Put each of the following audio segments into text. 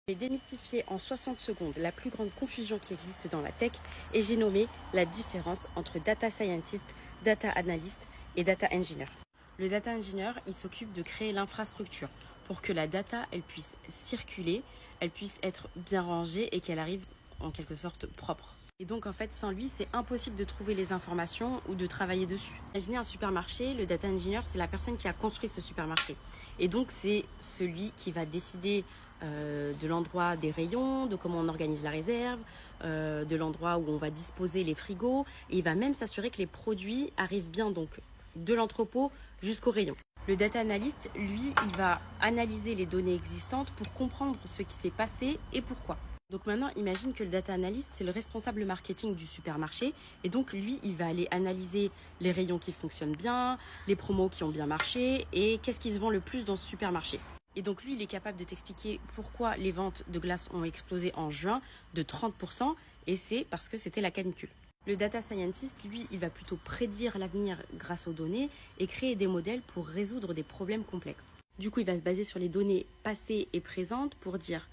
J'ai démystifié en 60 secondes la plus grande confusion qui existe dans la tech et j'ai nommé la différence entre data scientist, data analyst et data engineer. Le data engineer, il s'occupe de créer l'infrastructure pour que la data, elle puisse circuler, elle puisse être bien rangée et qu'elle arrive en quelque sorte propre. Et donc en fait, sans lui, c'est impossible de trouver les informations ou de travailler dessus. Imaginez un supermarché, le data engineer, c'est la personne qui a construit ce supermarché. Et donc c'est celui qui va décider de l'endroit des rayons, de comment on organise la réserve, de l'endroit où on va disposer les frigos. Et il va même s'assurer que les produits arrivent bien donc de l'entrepôt jusqu'au rayon. Le data analyst, lui, il va analyser les données existantes pour comprendre ce qui s'est passé et pourquoi. Donc maintenant, imagine que le data analyst, c'est le responsable marketing du supermarché. Et donc, lui, il va aller analyser les rayons qui fonctionnent bien, les promos qui ont bien marché et qu'est-ce qui se vend le plus dans ce supermarché. Et donc, lui, il est capable de t'expliquer pourquoi les ventes de glace ont explosé en juin de 30%. Et c'est parce que c'était la canicule. Le data scientist, lui, il va plutôt prédire l'avenir grâce aux données et créer des modèles pour résoudre des problèmes complexes. Du coup, il va se baser sur les données passées et présentes pour dire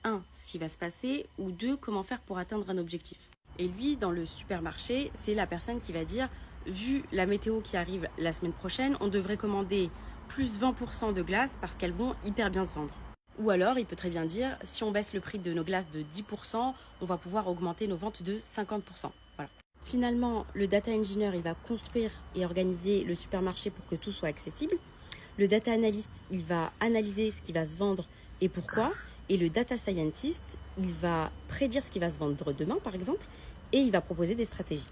1. Ce qui va se passer ou 2. Comment faire pour atteindre un objectif. Et lui, dans le supermarché, c'est la personne qui va dire vu la météo qui arrive la semaine prochaine, on devrait commander plus 20% de glace parce qu'elles vont hyper bien se vendre. Ou alors, il peut très bien dire si on baisse le prix de nos glaces de 10%, on va pouvoir augmenter nos ventes de 50%. Voilà. Finalement, le data engineer, il va construire et organiser le supermarché pour que tout soit accessible. Le data analyst, il va analyser ce qui va se vendre et pourquoi. Et le data scientist, il va prédire ce qui va se vendre demain, par exemple, et il va proposer des stratégies.